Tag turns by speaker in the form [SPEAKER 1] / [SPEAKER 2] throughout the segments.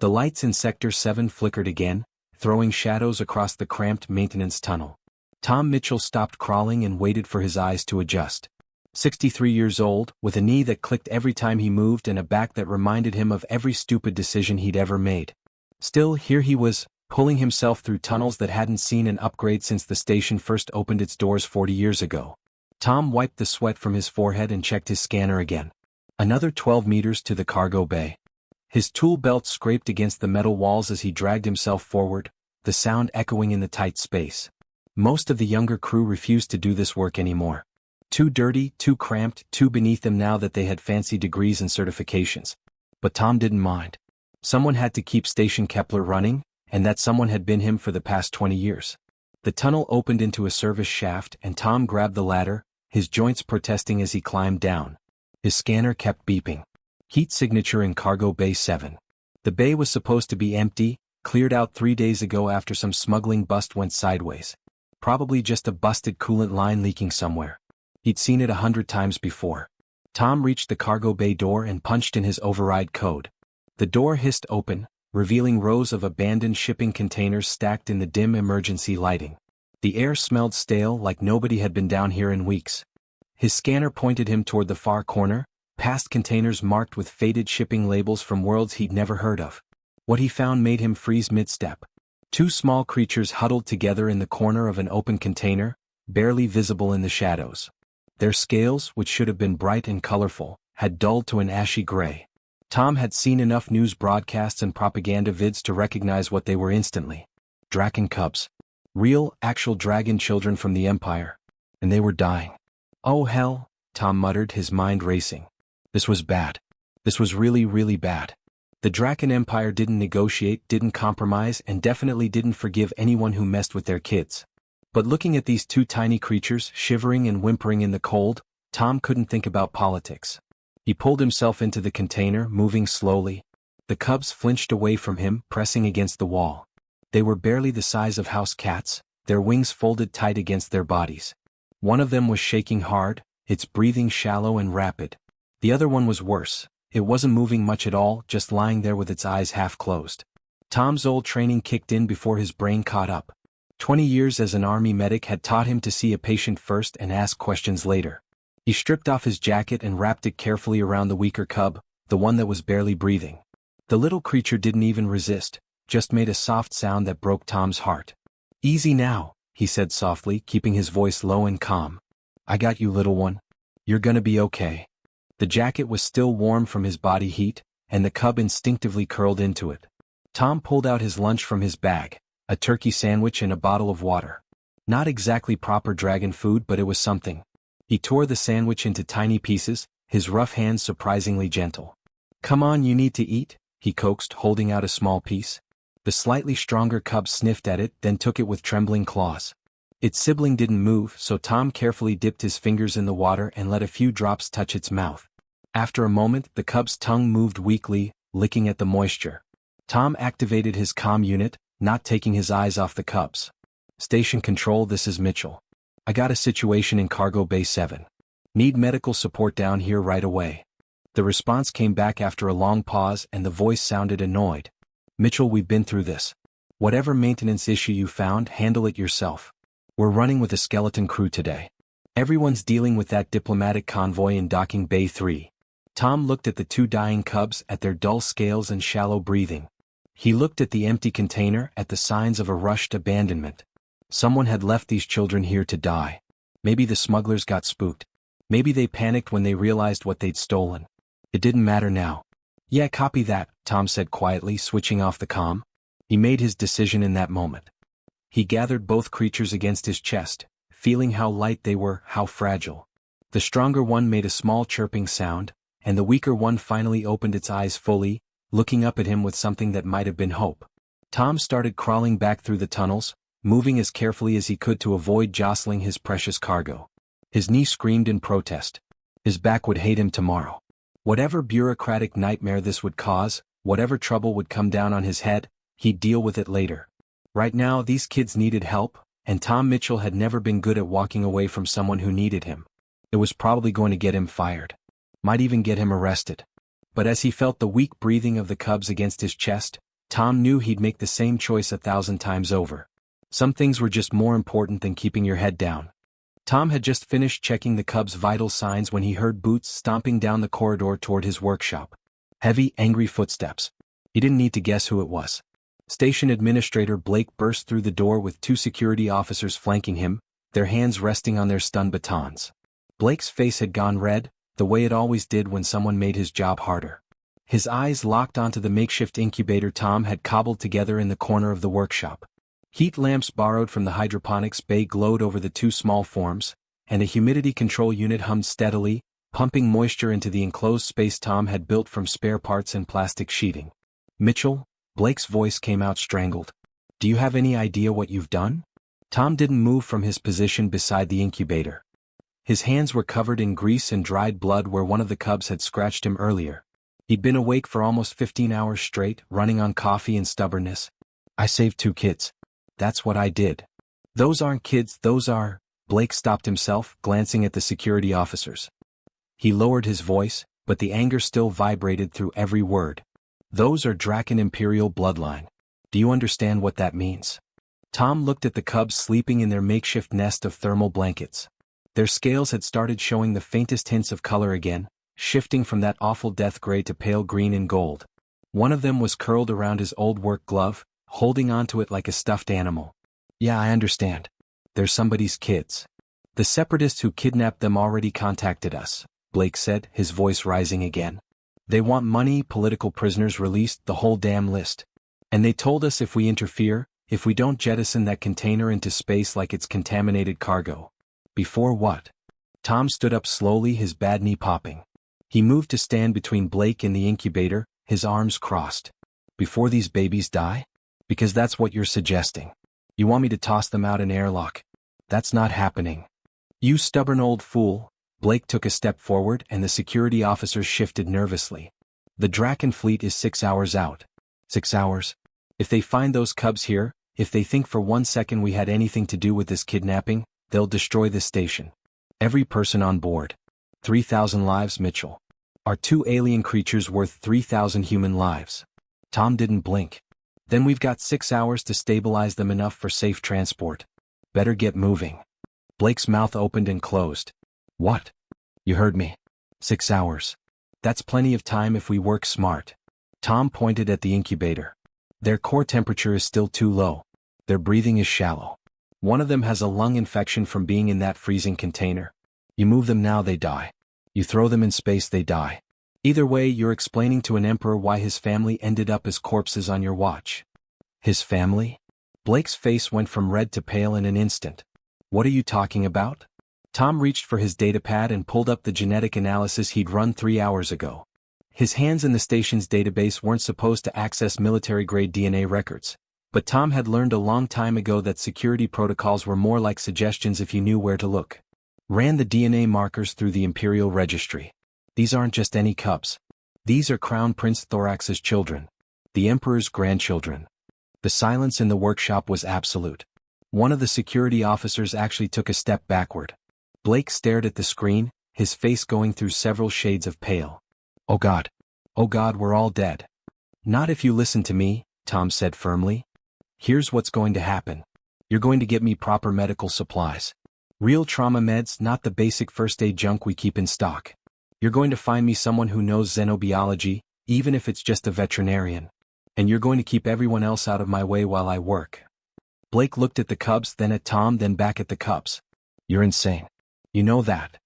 [SPEAKER 1] The lights in Sector 7 flickered again, throwing shadows across the cramped maintenance tunnel. Tom Mitchell stopped crawling and waited for his eyes to adjust. 63 years old, with a knee that clicked every time he moved and a back that reminded him of every stupid decision he'd ever made. Still, here he was, pulling himself through tunnels that hadn't seen an upgrade since the station first opened its doors 40 years ago. Tom wiped the sweat from his forehead and checked his scanner again. Another 12 meters to the cargo bay. His tool belt scraped against the metal walls as he dragged himself forward, the sound echoing in the tight space. Most of the younger crew refused to do this work anymore. Too dirty, too cramped, too beneath them now that they had fancy degrees and certifications. But Tom didn't mind. Someone had to keep Station Kepler running, and that someone had been him for the past 20 years. The tunnel opened into a service shaft and Tom grabbed the ladder, his joints protesting as he climbed down. His scanner kept beeping. Heat signature in Cargo Bay 7. The bay was supposed to be empty, cleared out 3 days ago after some smuggling bust went sideways. Probably just a busted coolant line leaking somewhere. He'd seen it 100 times before. Tom reached the cargo bay door and punched in his override code. The door hissed open, revealing rows of abandoned shipping containers stacked in the dim emergency lighting. The air smelled stale, like nobody had been down here in weeks. His scanner pointed him toward the far corner, past containers marked with faded shipping labels from worlds he'd never heard of. What he found made him freeze mid-step. 2 small creatures huddled together in the corner of an open container, barely visible in the shadows. Their scales, which should have been bright and colorful, had dulled to an ashy gray. Tom had seen enough news broadcasts and propaganda vids to recognize what they were instantly. Draken cubs. Real, actual dragon children from the Empire. And they were dying. Oh hell, Tom muttered, his mind racing. This was bad. This was really, really bad. The Draken Empire didn't negotiate, didn't compromise, and definitely didn't forgive anyone who messed with their kids. But looking at these 2 tiny creatures shivering and whimpering in the cold, Tom couldn't think about politics. He pulled himself into the container, moving slowly. The cubs flinched away from him, pressing against the wall. They were barely the size of house cats, their wings folded tight against their bodies. One of them was shaking hard, its breathing shallow and rapid. The other one was worse. It wasn't moving much at all, just lying there with its eyes half closed. Tom's old training kicked in before his brain caught up. 20 years as an army medic had taught him to see a patient first and ask questions later. He stripped off his jacket and wrapped it carefully around the weaker cub, the one that was barely breathing. The little creature didn't even resist, just made a soft sound that broke Tom's heart. "Easy now," he said softly, keeping his voice low and calm. "I got you, little one. You're gonna be okay." The jacket was still warm from his body heat, and the cub instinctively curled into it. Tom pulled out his lunch from his bag, a turkey sandwich and a bottle of water. Not exactly proper dragon food, but it was something. He tore the sandwich into tiny pieces, his rough hands surprisingly gentle. "Come on, you need to eat," he coaxed, holding out a small piece. The slightly stronger cub sniffed at it, then took it with trembling claws. Its sibling didn't move, so Tom carefully dipped his fingers in the water and let a few drops touch its mouth. After a moment, the cub's tongue moved weakly, licking at the moisture. Tom activated his comm unit, not taking his eyes off the cubs. "Station Control, this is Mitchell. I got a situation in Cargo Bay 7. Need medical support down here right away." The response came back after a long pause and the voice sounded annoyed. "Mitchell, we've been through this. Whatever maintenance issue you found, handle it yourself. We're running with a skeleton crew today. Everyone's dealing with that diplomatic convoy in Docking Bay 3. Tom looked at the 2 dying cubs, at their dull scales and shallow breathing. He looked at the empty container, at the signs of a rushed abandonment. Someone had left these children here to die. Maybe the smugglers got spooked. Maybe they panicked when they realized what they'd stolen. It didn't matter now. "Yeah, copy that," Tom said quietly, switching off the comm. He made his decision in that moment. He gathered both creatures against his chest, feeling how light they were, how fragile. The stronger one made a small chirping sound, and the weaker one finally opened its eyes fully, looking up at him with something that might have been hope. Tom started crawling back through the tunnels, moving as carefully as he could to avoid jostling his precious cargo. His knee screamed in protest. His back would hate him tomorrow. Whatever bureaucratic nightmare this would cause, whatever trouble would come down on his head, he'd deal with it later. Right now, these kids needed help, and Tom Mitchell had never been good at walking away from someone who needed him. It was probably going to get him fired. Might even get him arrested. But as he felt the weak breathing of the cubs against his chest, Tom knew he'd make the same choice 1,000 times over. Some things were just more important than keeping your head down. Tom had just finished checking the cub's vital signs when he heard boots stomping down the corridor toward his workshop. Heavy, angry footsteps. He didn't need to guess who it was. Station Administrator Blake burst through the door with 2 security officers flanking him, their hands resting on their stun batons. Blake's face had gone red, the way it always did when someone made his job harder. His eyes locked onto the makeshift incubator Tom had cobbled together in the corner of the workshop. Heat lamps borrowed from the hydroponics bay glowed over the 2 small forms, and a humidity control unit hummed steadily, pumping moisture into the enclosed space Tom had built from spare parts and plastic sheeting. "Mitchell," Blake's voice came out strangled. "Do you have any idea what you've done?" Tom didn't move from his position beside the incubator. His hands were covered in grease and dried blood where one of the cubs had scratched him earlier. He'd been awake for almost 15 hours straight, running on coffee and stubbornness. "I saved 2 kids. That's what I did." "Those aren't kids, those are—" Blake stopped himself, glancing at the security officers. He lowered his voice, but the anger still vibrated through every word. "Those are Draken Imperial bloodline. Do you understand what that means?" Tom looked at the cubs sleeping in their makeshift nest of thermal blankets. Their scales had started showing the faintest hints of color again, shifting from that awful death gray to pale green and gold. One of them was curled around his old work glove, holding onto it like a stuffed animal. "Yeah, I understand. They're somebody's kids. The separatists who kidnapped them already contacted us," Blake said, his voice rising again. "They want money, political prisoners released, the whole damn list. And they told us if we interfere, if we don't jettison that container into space like it's contaminated cargo." "Before what?" Tom stood up slowly, his bad knee popping. He moved to stand between Blake and the incubator, his arms crossed. "Before these babies die? Because that's what you're suggesting. You want me to toss them out an airlock? That's not happening." "You stubborn old fool." Blake took a step forward and the security officers shifted nervously. "The Draken fleet is 6 hours out." 6 hours? If they find those cubs here, if they think for 1 second we had anything to do with this kidnapping, they'll destroy this station. Every person on board. 3,000 lives, Mitchell. Are 2 alien creatures worth 3,000 human lives? Tom didn't blink. "Then we've got 6 hours to stabilize them enough for safe transport. Better get moving." Blake's mouth opened and closed. "What?" "You heard me. 6 hours. That's plenty of time if we work smart." Tom pointed at the incubator. "Their core temperature is still too low. Their breathing is shallow. One of them has a lung infection from being in that freezing container. You move them now, they die. You throw them in space, they die. Either way, you're explaining to an emperor why his family ended up as corpses on your watch." "His family?" Blake's face went from red to pale in an instant. "What are you talking about?" Tom reached for his datapad and pulled up the genetic analysis he'd run 3 hours ago. His hands in the station's database weren't supposed to access military-grade DNA records, but Tom had learned a long time ago that security protocols were more like suggestions if you knew where to look. Ran the DNA markers through the Imperial Registry. These aren't just any cubs. These are Crown Prince Thorax's children. The Emperor's grandchildren. The silence in the workshop was absolute. One of the security officers actually took a step backward. Blake stared at the screen, his face going through several shades of pale. "Oh God. Oh God, we're all dead." "Not if you listen to me," Tom said firmly. "Here's what's going to happen. You're going to get me proper medical supplies. Real trauma meds, not the basic first aid junk we keep in stock. You're going to find me someone who knows xenobiology, even if it's just a veterinarian. And you're going to keep everyone else out of my way while I work." Blake looked at the cubs, then at Tom, then back at the cubs. "You're insane. You know that."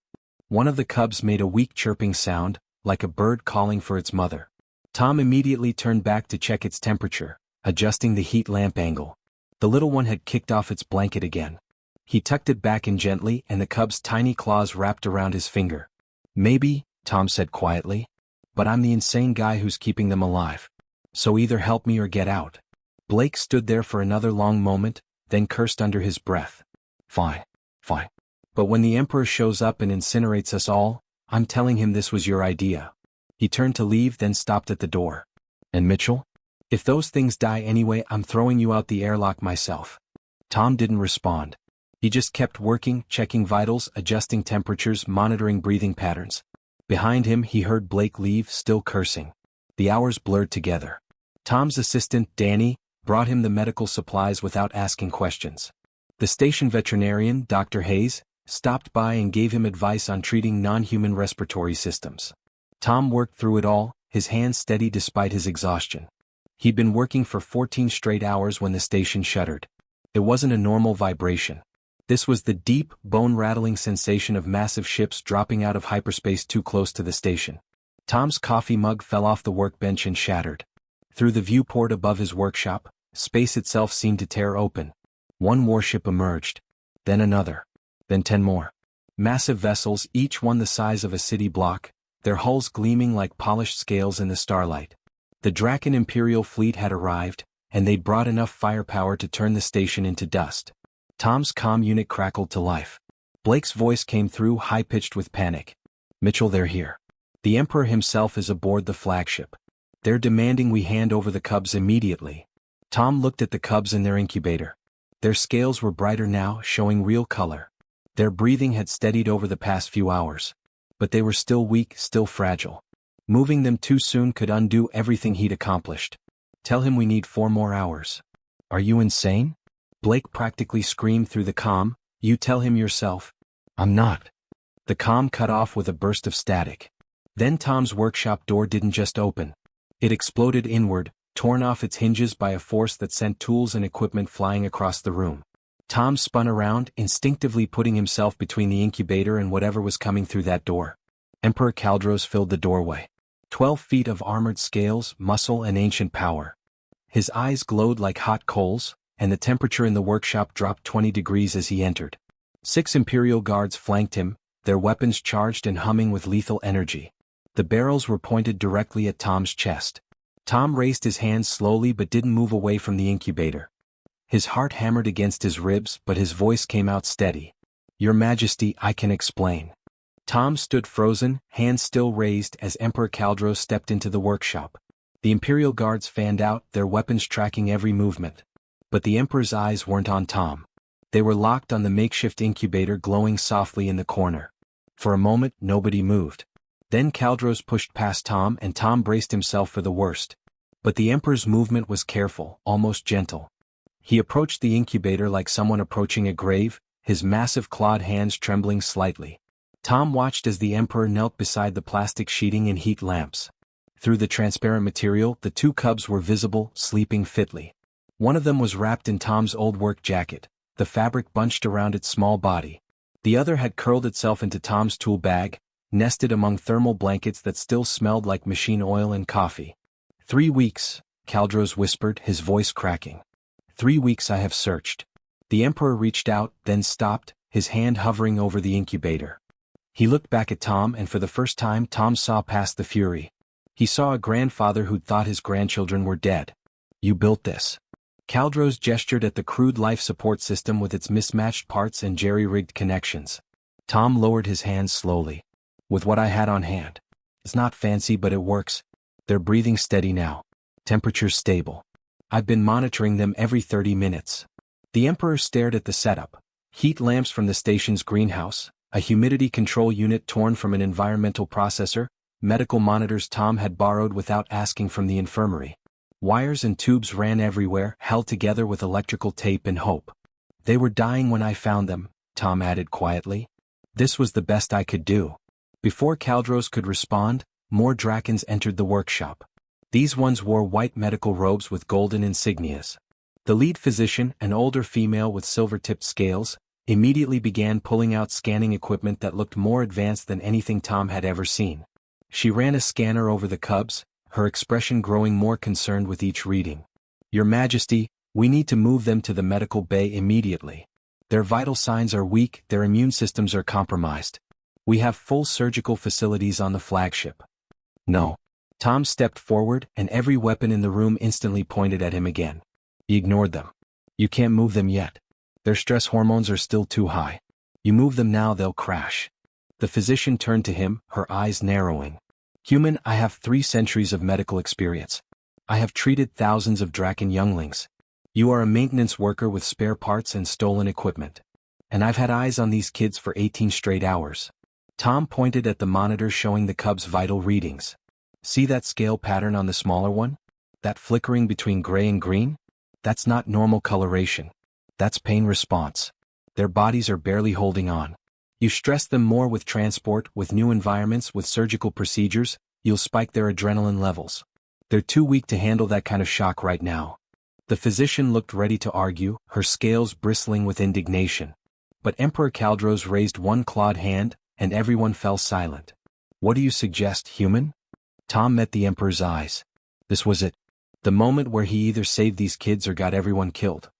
[SPEAKER 1] One of the cubs made a weak chirping sound, like a bird calling for its mother. Tom immediately turned back to check its temperature, adjusting the heat lamp angle. The little one had kicked off its blanket again. He tucked it back in gently and the cub's tiny claws wrapped around his finger. "Maybe," Tom said quietly, "but I'm the insane guy who's keeping them alive. So either help me or get out." Blake stood there for another long moment, then cursed under his breath. "Fine. Fine. But when the Emperor shows up and incinerates us all, I'm telling him this was your idea." He turned to leave, then stopped at the door. "And Mitchell? If those things die anyway, I'm throwing you out the airlock myself." Tom didn't respond. He just kept working, checking vitals, adjusting temperatures, monitoring breathing patterns. Behind him, he heard Blake leave, still cursing. The hours blurred together. Tom's assistant, Danny, brought him the medical supplies without asking questions. The station veterinarian, Dr. Hayes, stopped by and gave him advice on treating non-human respiratory systems. Tom worked through it all, his hands steady despite his exhaustion. He'd been working for 14 straight hours when the station shuddered. It wasn't a normal vibration. This was the deep, bone-rattling sensation of massive ships dropping out of hyperspace too close to the station. Tom's coffee mug fell off the workbench and shattered. Through the viewport above his workshop, space itself seemed to tear open. One warship emerged. Then another. Then 10 more. Massive vessels, each one the size of a city block, their hulls gleaming like polished scales in the starlight. The Draken Imperial fleet had arrived, and they'd brought enough firepower to turn the station into dust. Tom's comm unit crackled to life. Blake's voice came through, high-pitched with panic. "Mitchell, they're here. The Emperor himself is aboard the flagship. They're demanding we hand over the cubs immediately." Tom looked at the cubs in their incubator. Their scales were brighter now, showing real color. Their breathing had steadied over the past few hours. But they were still weak, still fragile. Moving them too soon could undo everything he'd accomplished. "Tell him we need 4 more hours." "Are you insane?" Blake practically screamed through the comm. "You tell him yourself." "I'm not." The comm cut off with a burst of static. Then Tom's workshop door didn't just open. It exploded inward, torn off its hinges by a force that sent tools and equipment flying across the room. Tom spun around, instinctively putting himself between the incubator and whatever was coming through that door. Emperor Kaldros filled the doorway. 12 feet of armored scales, muscle and ancient power. His eyes glowed like hot coals, and the temperature in the workshop dropped 20 degrees as he entered. 6 Imperial guards flanked him, their weapons charged and humming with lethal energy. The barrels were pointed directly at Tom's chest. Tom raised his hands slowly but didn't move away from the incubator. His heart hammered against his ribs, but his voice came out steady. "Your Majesty, I can explain." Tom stood frozen, hands still raised as Emperor Kaldros stepped into the workshop. The Imperial guards fanned out, their weapons tracking every movement. But the Emperor's eyes weren't on Tom. They were locked on the makeshift incubator glowing softly in the corner. For a moment, nobody moved. Then Kaldros pushed past Tom and Tom braced himself for the worst. But the Emperor's movement was careful, almost gentle. He approached the incubator like someone approaching a grave, his massive clawed hands trembling slightly. Tom watched as the Emperor knelt beside the plastic sheeting and heat lamps. Through the transparent material, the 2 cubs were visible, sleeping fitly. One of them was wrapped in Tom's old work jacket, the fabric bunched around its small body. The other had curled itself into Tom's tool bag, nested among thermal blankets that still smelled like machine oil and coffee. 3 weeks, Kaldros whispered, his voice cracking. 3 weeks I have searched. The Emperor reached out, then stopped, his hand hovering over the incubator. He looked back at Tom and for the first time Tom saw past the fury. He saw a grandfather who'd thought his grandchildren were dead. "You built this." Kaldros gestured at the crude life support system with its mismatched parts and jerry-rigged connections. Tom lowered his hands slowly. "With what I had on hand. It's not fancy but it works. They're breathing steady now. Temperature's stable. I've been monitoring them every 30 minutes. The Emperor stared at the setup. Heat lamps from the station's greenhouse, a humidity control unit torn from an environmental processor, medical monitors Tom had borrowed without asking from the infirmary. Wires and tubes ran everywhere, held together with electrical tape and hope. "They were dying when I found them," Tom added quietly. "This was the best I could do." Before Kaldros could respond, more Drakens entered the workshop. These ones wore white medical robes with golden insignias. The lead physician, an older female with silver-tipped scales, immediately began pulling out scanning equipment that looked more advanced than anything Tom had ever seen. She ran a scanner over the cubs, her expression growing more concerned with each reading. "Your Majesty, we need to move them to the medical bay immediately. Their vital signs are weak, their immune systems are compromised. We have full surgical facilities on the flagship." "No." Tom stepped forward, and every weapon in the room instantly pointed at him again. He ignored them. "You can't move them yet. Their stress hormones are still too high. You move them now, they'll crash." The physician turned to him, her eyes narrowing. "Human, I have 3 centuries of medical experience. I have treated thousands of Draken younglings. You are a maintenance worker with spare parts and stolen equipment. And I've had eyes on these kids for 18 straight hours." Tom pointed at the monitor showing the cubs' vital readings. "See that scale pattern on the smaller one? That flickering between gray and green? That's not normal coloration. That's pain response. Their bodies are barely holding on. You stress them more with transport, with new environments, with surgical procedures, you'll spike their adrenaline levels. They're too weak to handle that kind of shock right now. The physician looked ready to argue, her scales bristling with indignation. But Emperor Kaldros raised one clawed hand, and everyone fell silent. What do you suggest, human? Tom met the Emperor's eyes. This was it. The moment where he either saved these kids or got everyone killed.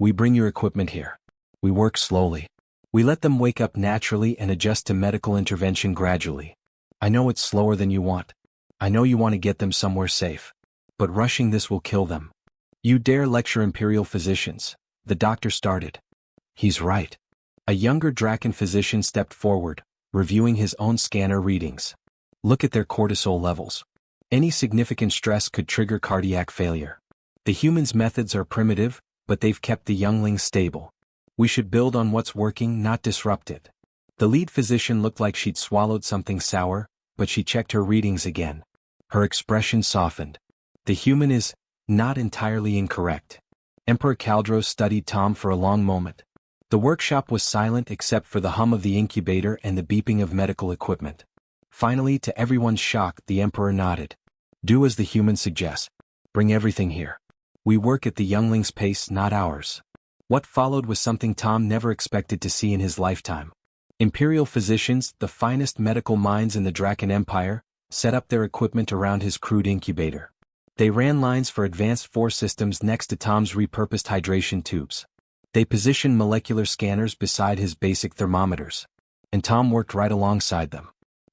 [SPEAKER 1] We bring your equipment here. We work slowly. We let them wake up naturally and adjust to medical intervention gradually. I know it's slower than you want. I know you want to get them somewhere safe. But rushing this will kill them. You dare lecture Imperial physicians, the doctor started. He's right. A younger Draken physician stepped forward, reviewing his own scanner readings. Look at their cortisol levels. Any significant stress could trigger cardiac failure. The humans' methods are primitive, but they've kept the younglings stable. We should build on what's working, not disrupt it. The lead physician looked like she'd swallowed something sour, but she checked her readings again. Her expression softened. The human is not entirely incorrect. Emperor Kaldros studied Tom for a long moment. The workshop was silent except for the hum of the incubator and the beeping of medical equipment. Finally, to everyone's shock, the Emperor nodded. Do as the human suggests. Bring everything here. We work at the youngling's pace, not ours. What followed was something Tom never expected to see in his lifetime. Imperial physicians, the finest medical minds in the Draken Empire, set up their equipment around his crude incubator. They ran lines for advanced force systems next to Tom's repurposed hydration tubes. They positioned molecular scanners beside his basic thermometers. And Tom worked right alongside them.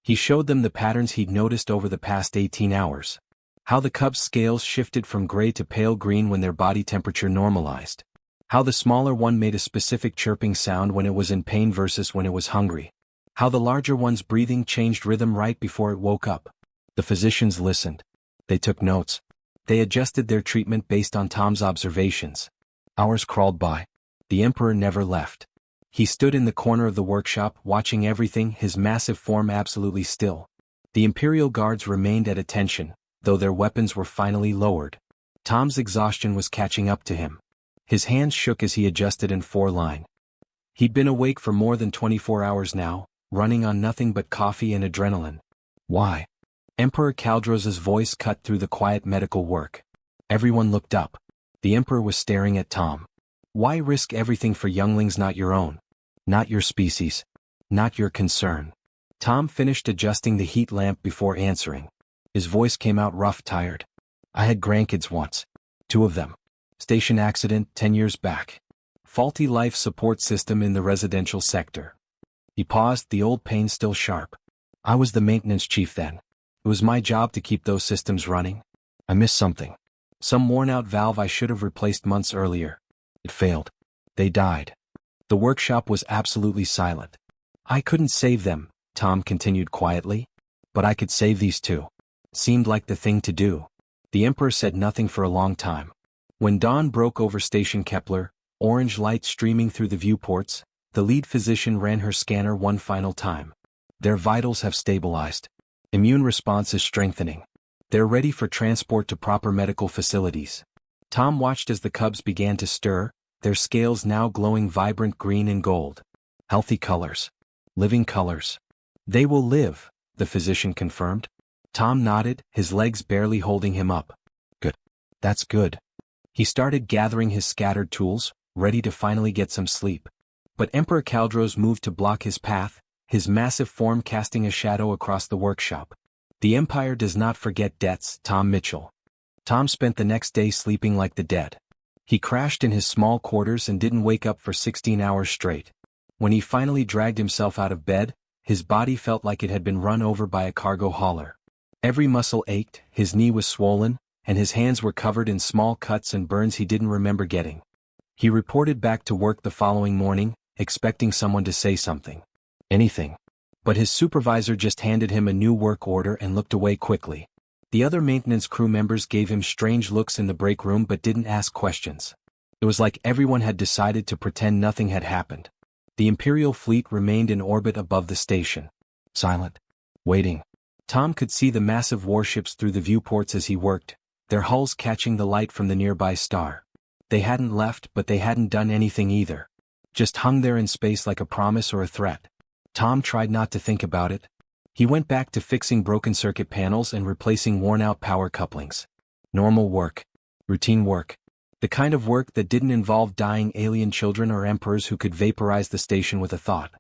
[SPEAKER 1] He showed them the patterns he'd noticed over the past 18 hours. How the cubs' scales shifted from gray to pale green when their body temperature normalized. How the smaller one made a specific chirping sound when it was in pain versus when it was hungry. How the larger one's breathing changed rhythm right before it woke up. The physicians listened. They took notes. They adjusted their treatment based on Tom's observations. Hours crawled by. The Emperor never left. He stood in the corner of the workshop, watching everything, his massive form absolutely still. The Imperial guards remained at attention, though their weapons were finally lowered. Tom's exhaustion was catching up to him. His hands shook as he adjusted in 4-line. He'd been awake for more than 24 hours now, running on nothing but coffee and adrenaline. Why? Emperor Kaldros's voice cut through the quiet medical work. Everyone looked up. The Emperor was staring at Tom. Why risk everything for younglings not your own? Not your species. Not your concern. Tom finished adjusting the heat lamp before answering. His voice came out rough, tired. I had grandkids once. 2 of them. Station accident 10 years back. Faulty life support system in the residential sector. He paused, the old pain still sharp. I was the maintenance chief then. It was my job to keep those systems running. I missed something. Some worn-out valve I should have replaced months earlier. It failed. They died. The workshop was absolutely silent. I couldn't save them, Tom continued quietly. But I could save these 2. Seemed like the thing to do. The Emperor said nothing for a long time. When dawn broke over Station Kepler, orange light streaming through the viewports, the lead physician ran her scanner one final time. Their vitals have stabilized. Immune response is strengthening. They're ready for transport to proper medical facilities. Tom watched as the cubs began to stir, their scales now glowing vibrant green and gold. Healthy colors. Living colors. They will live, the physician confirmed. Tom nodded, his legs barely holding him up. Good. That's good. He started gathering his scattered tools, ready to finally get some sleep. But Emperor Kaldros moved to block his path, his massive form casting a shadow across the workshop. The Empire does not forget debts, Tom Mitchell. Tom spent the next day sleeping like the dead. He crashed in his small quarters and didn't wake up for 16 hours straight. When he finally dragged himself out of bed, his body felt like it had been run over by a cargo hauler. Every muscle ached, his knee was swollen, and his hands were covered in small cuts and burns he didn't remember getting. He reported back to work the following morning, expecting someone to say something. Anything. But his supervisor just handed him a new work order and looked away quickly. The other maintenance crew members gave him strange looks in the break room but didn't ask questions. It was like everyone had decided to pretend nothing had happened. The Imperial fleet remained in orbit above the station. Silent. Waiting. Tom could see the massive warships through the viewports as he worked, their hulls catching the light from the nearby star. They hadn't left, but they hadn't done anything either. Just hung there in space like a promise or a threat. Tom tried not to think about it. He went back to fixing broken circuit panels and replacing worn-out power couplings. Normal work. Routine work. The kind of work that didn't involve dying alien children or emperors who could vaporize the station with a thought.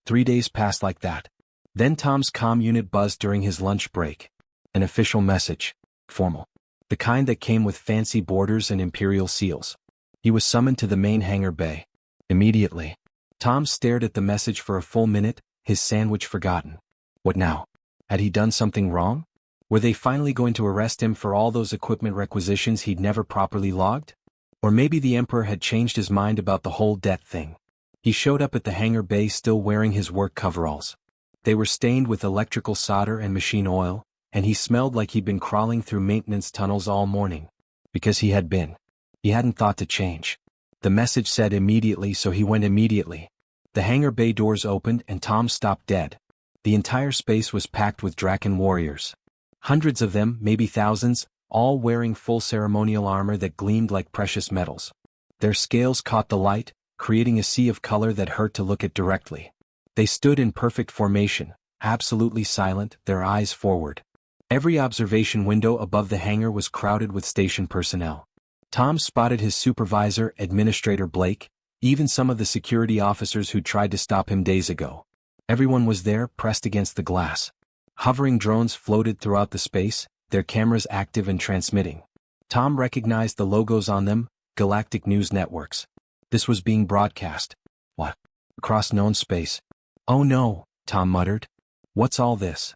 [SPEAKER 1] 3 days passed like that. Then Tom's comm unit buzzed during his lunch break. An official message. Formal. The kind that came with fancy borders and imperial seals. He was summoned to the main hangar bay. Immediately. Tom stared at the message for a full minute, his sandwich forgotten. What now? Had he done something wrong? Were they finally going to arrest him for all those equipment requisitions he'd never properly logged? Or maybe the Emperor had changed his mind about the whole debt thing. He showed up at the hangar bay still wearing his work coveralls. They were stained with electrical solder and machine oil, and he smelled like he'd been crawling through maintenance tunnels all morning. Because he had been. He hadn't thought to change. The message said immediately, so he went immediately. The hangar bay doors opened and Tom stopped dead. The entire space was packed with Draken warriors. Hundreds of them, maybe thousands, all wearing full ceremonial armor that gleamed like precious metals. Their scales caught the light, creating a sea of color that hurt to look at directly. They stood in perfect formation, absolutely silent, their eyes forward. Every observation window above the hangar was crowded with station personnel. Tom spotted his supervisor, Administrator Blake, even some of the security officers who tried to stop him days ago. Everyone was there, pressed against the glass. Hovering drones floated throughout the space, their cameras active and transmitting. Tom recognized the logos on them, Galactic News Networks. This was being broadcast. What? Across known space. Oh no, Tom muttered. What's all this?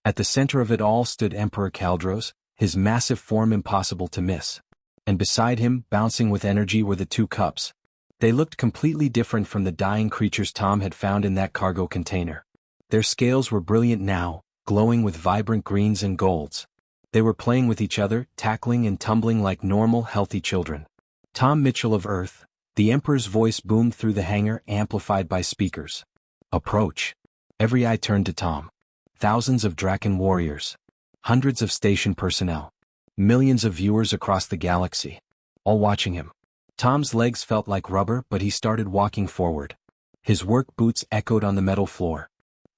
[SPEAKER 1] At the center of it all stood Emperor Kaldros, his massive form impossible to miss. And beside him, bouncing with energy, were the two cups. They looked completely different from the dying creatures Tom had found in that cargo container. Their scales were brilliant now, glowing with vibrant greens and golds. They were playing with each other, tackling and tumbling like normal, healthy children. Tom Mitchell of Earth, the Emperor's voice boomed through the hangar, amplified by speakers. Approach. Every eye turned to Tom. Thousands of Draken warriors. Hundreds of station personnel. Millions of viewers across the galaxy. All watching him. Tom's legs felt like rubber, but he started walking forward. His work boots echoed on the metal floor.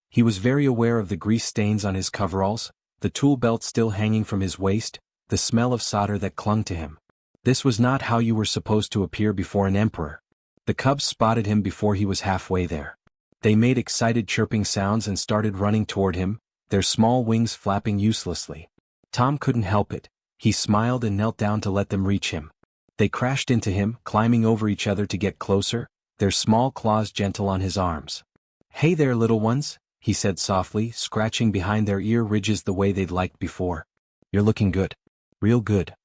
[SPEAKER 1] He was very aware of the grease stains on his coveralls, the tool belt still hanging from his waist, the smell of solder that clung to him. This was not how you were supposed to appear before an emperor. The cubs spotted him before he was halfway there. They made excited chirping sounds and started running toward him, their small wings flapping uselessly. Tom couldn't help it. He smiled and knelt down to let them reach him. They crashed into him, climbing over each other to get closer, their small claws gentle on his arms. "Hey there, little ones," he said softly, scratching behind their ear ridges the way they'd liked before. "You're looking good. Real good."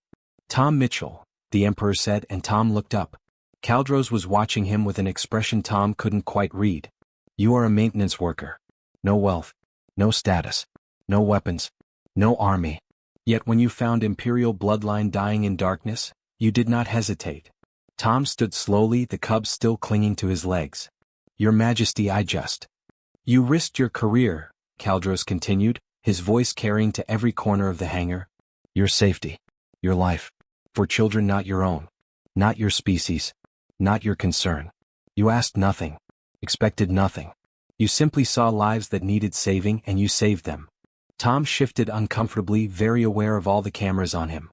[SPEAKER 1] "Tom Mitchell," the Emperor said, and Tom looked up. Kaldros was watching him with an expression Tom couldn't quite read. "You are a maintenance worker. No wealth. No status. No weapons. No army. Yet when you found Imperial bloodline dying in darkness, you did not hesitate." Tom stood slowly, the cubs still clinging to his legs. "Your Majesty, I just..." "You risked your career," Kaldros continued, his voice carrying to every corner of the hangar. "Your safety. Your life. For children not your own. Not your species. Not your concern. You asked nothing. Expected nothing. You simply saw lives that needed saving and you saved them." Tom shifted uncomfortably, very aware of all the cameras on him.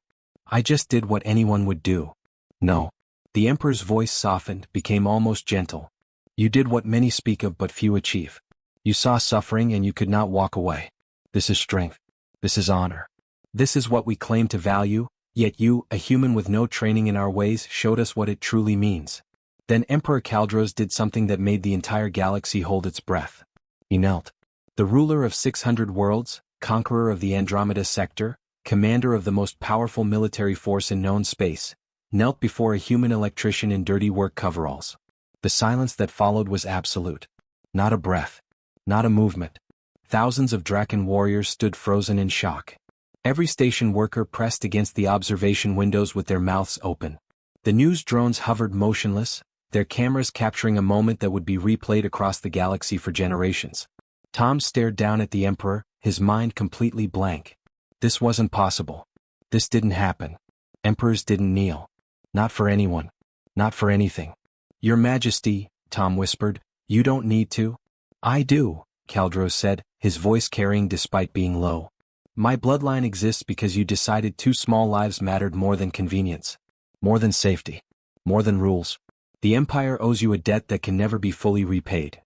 [SPEAKER 1] "I just did what anyone would do." "No." The Emperor's voice softened, became almost gentle. "You did what many speak of but few achieve. You saw suffering and you could not walk away. This is strength. This is honor. This is what we claim to value, yet you, a human with no training in our ways, showed us what it truly means." Then Emperor Kaldros did something that made the entire galaxy hold its breath. He knelt. The ruler of 600 worlds, conqueror of the Andromeda sector, commander of the most powerful military force in known space, knelt before a human electrician in dirty work coveralls. The silence that followed was absolute. Not a breath. Not a movement. Thousands of Draken warriors stood frozen in shock. Every station worker pressed against the observation windows with their mouths open. The news drones hovered motionless, their cameras capturing a moment that would be replayed across the galaxy for generations. Tom stared down at the Emperor, his mind completely blank. This wasn't possible. This didn't happen. Emperors didn't kneel. Not for anyone. Not for anything. Your Majesty, Tom whispered, you don't need to. I do, Kaldros said, his voice carrying despite being low. My bloodline exists because you decided 2 small lives mattered more than convenience. More than safety. More than rules. The Empire owes you a debt that can never be fully repaid.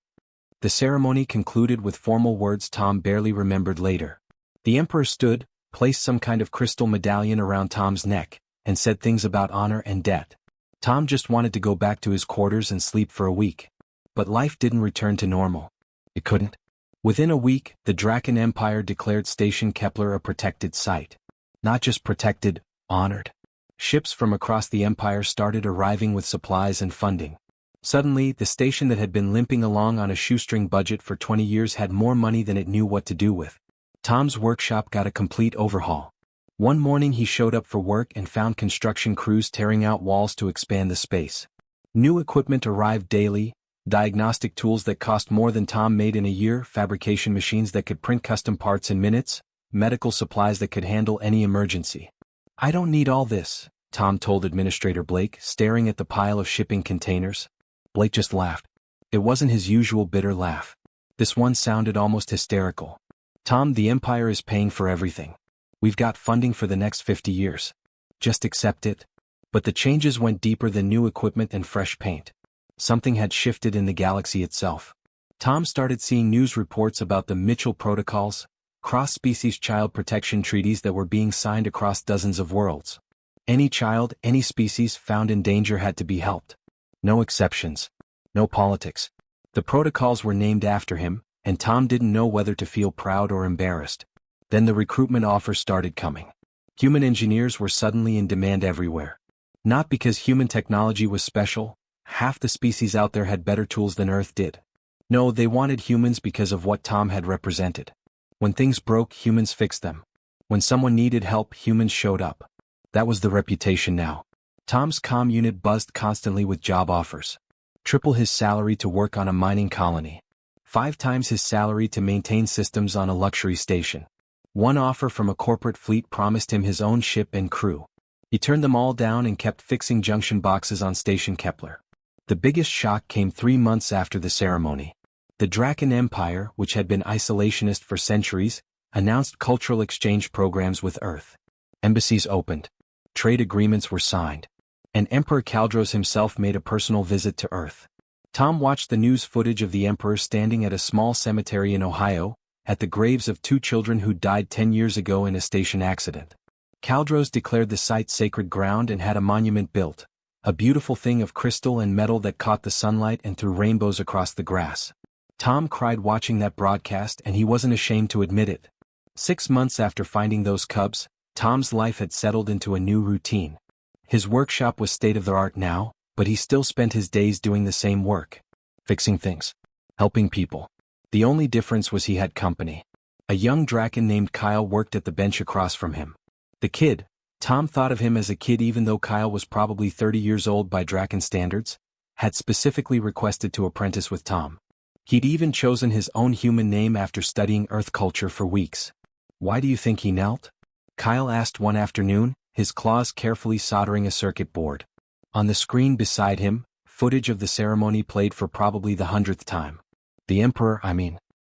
[SPEAKER 1] The ceremony concluded with formal words Tom barely remembered later. The Emperor stood, placed some kind of crystal medallion around Tom's neck, and said things about honor and debt. Tom just wanted to go back to his quarters and sleep for a week. But life didn't return to normal. It couldn't. Within a week, the Draken Empire declared Station Kepler a protected site. Not just protected, honored. Ships from across the Empire started arriving with supplies and funding. Suddenly, the station that had been limping along on a shoestring budget for 20 years had more money than it knew what to do with. Tom's workshop got a complete overhaul. One morning he showed up for work and found construction crews tearing out walls to expand the space. New equipment arrived daily, diagnostic tools that cost more than Tom made in a year, fabrication machines that could print custom parts in minutes, medical supplies that could handle any emergency. I don't need all this, Tom told Administrator Blake, staring at the pile of shipping containers. Blake just laughed. It wasn't his usual bitter laugh. This one sounded almost hysterical. Tom, the Empire is paying for everything. We've got funding for the next 50 years. Just accept it. But the changes went deeper than new equipment and fresh paint. Something had shifted in the galaxy itself. Tom started seeing news reports about the Mitchell Protocols, cross-species child protection treaties that were being signed across dozens of worlds. Any child, any species found in danger had to be helped. No exceptions. No politics. The protocols were named after him, and Tom didn't know whether to feel proud or embarrassed. Then the recruitment offers started coming. Human engineers were suddenly in demand everywhere. Not because human technology was special, half the species out there had better tools than Earth did. No, they wanted humans because of what Tom had represented. When things broke, humans fixed them. When someone needed help, humans showed up. That was the reputation now. Tom's comm unit buzzed constantly with job offers. Triple his salary to work on a mining colony. 5 times his salary to maintain systems on a luxury station. One offer from a corporate fleet promised him his own ship and crew. He turned them all down and kept fixing junction boxes on Station Kepler. The biggest shock came 3 months after the ceremony. The Draken Empire, which had been isolationist for centuries, announced cultural exchange programs with Earth. Embassies opened. Trade agreements were signed. And Emperor Kaldros himself made a personal visit to Earth. Tom watched the news footage of the Emperor standing at a small cemetery in Ohio, at the graves of 2 children who died 10 years ago in a station accident. Kaldros declared the site sacred ground and had a monument built, a beautiful thing of crystal and metal that caught the sunlight and threw rainbows across the grass. Tom cried watching that broadcast, and he wasn't ashamed to admit it. 6 months after finding those cubs, Tom's life had settled into a new routine. His workshop was state-of-the-art now, but he still spent his days doing the same work. Fixing things. Helping people. The only difference was he had company. A young Draken named Kyle worked at the bench across from him. The kid, Tom thought of him as a kid even though Kyle was probably 30 years old by Draken standards, had specifically requested to apprentice with Tom. He'd even chosen his own human name after studying Earth culture for weeks. Why do you think he knelt? Kyle asked one afternoon, his claws carefully soldering a circuit board. On the screen beside him, footage of the ceremony played for probably the 100th time. The Emperor,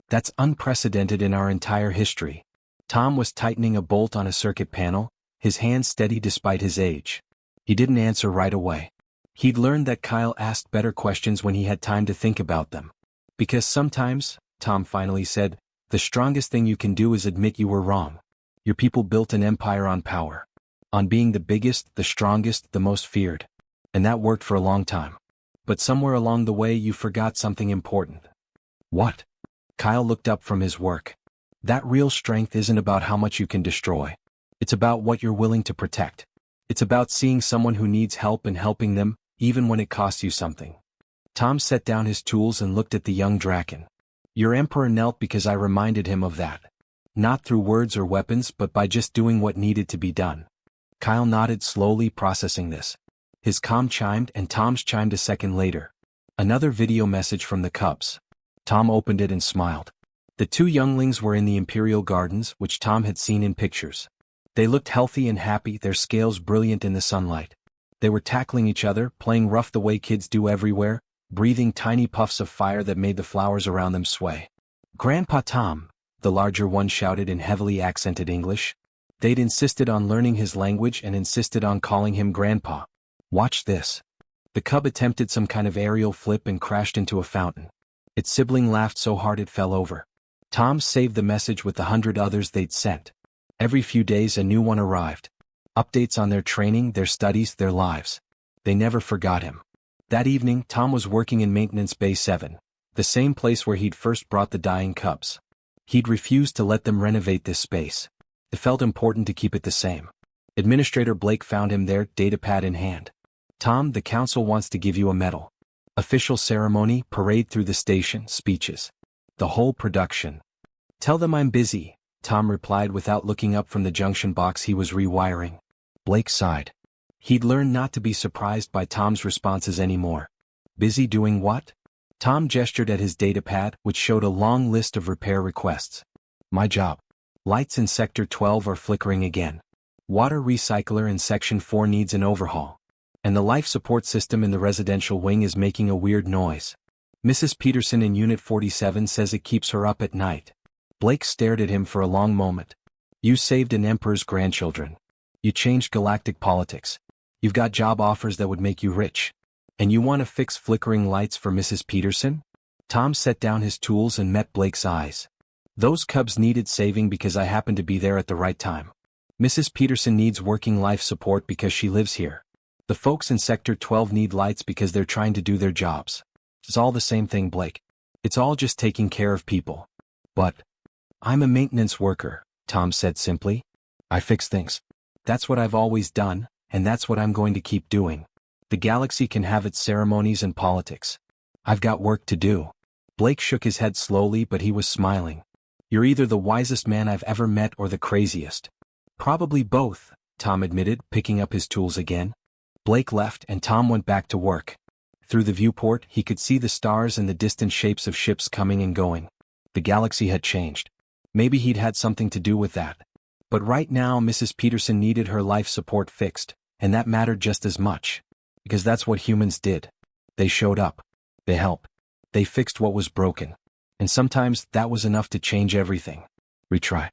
[SPEAKER 1] that's unprecedented in our entire history. Tom was tightening a bolt on a circuit panel, his hands steady despite his age. He didn't answer right away. He'd learned that Kyle asked better questions when he had time to think about them. Because sometimes, Tom finally said, the strongest thing you can do is admit you were wrong. Your people built an empire on power. On being the biggest, the strongest, the most feared. And that worked for a long time. But somewhere along the way you forgot something important. What? Kyle looked up from his work. That real strength isn't about how much you can destroy. It's about what you're willing to protect. It's about seeing someone who needs help and helping them, even when it costs you something. Tom set down his tools and looked at the young Draken. Your Emperor knelt because I reminded him of that. Not through words or weapons, but by just doing what needed to be done. Kyle nodded slowly, processing this. His comm chimed and Tom's chimed a second later. Another video message from the cubs. Tom opened it and smiled. The 2 younglings were in the Imperial Gardens, which Tom had seen in pictures. They looked healthy and happy, their scales brilliant in the sunlight. They were tackling each other, playing rough the way kids do everywhere, breathing tiny puffs of fire that made the flowers around them sway. "Grandpa Tom," the larger one shouted in heavily accented English. They'd insisted on learning his language and insisted on calling him Grandpa. "Watch this." The cub attempted some kind of aerial flip and crashed into a fountain. Its sibling laughed so hard it fell over. Tom saved the message with the 100 others they'd sent. Every few days a new one arrived. Updates on their training, their studies, their lives. They never forgot him. That evening, Tom was working in Maintenance Bay 7, the same place where he'd first brought the dying cubs. He'd refused to let them renovate this space. It felt important to keep it the same. Administrator Blake found him there, datapad in hand. "Tom, the council wants to give you a medal. Official ceremony, parade through the station, speeches. The whole production." "Tell them I'm busy," Tom replied without looking up from the junction box he was rewiring. Blake sighed. He'd learned not to be surprised by Tom's responses anymore. "Busy doing what?" Tom gestured at his datapad, which showed a long list of repair requests. "My job. Lights in Sector 12 are flickering again. Water recycler in Section 4 needs an overhaul. And the life support system in the residential wing is making a weird noise. Mrs. Peterson in Unit 47 says it keeps her up at night." Blake stared at him for a long moment. "You saved an emperor's grandchildren. You changed galactic politics. You've got job offers that would make you rich. And you want to fix flickering lights for Mrs. Peterson?" Tom set down his tools and met Blake's eyes. "Those cubs needed saving because I happened to be there at the right time. Mrs. Peterson needs working life support because she lives here. The folks in Sector 12 need lights because they're trying to do their jobs. It's all the same thing, Blake. It's all just taking care of people." "But I'm a maintenance worker," Tom said simply. "I fix things. That's what I've always done, and that's what I'm going to keep doing. The galaxy can have its ceremonies and politics. I've got work to do." Blake shook his head slowly, but he was smiling. "You're either the wisest man I've ever met or the craziest." "Probably both," Tom admitted, picking up his tools again. Blake left and Tom went back to work. Through the viewport, he could see the stars and the distant shapes of ships coming and going. The galaxy had changed. Maybe he'd had something to do with that. But right now Mrs. Peterson needed her life support fixed, and that mattered just as much. Because that's what humans did. They showed up. They helped. They fixed what was broken. And sometimes that was enough to change everything. Retry.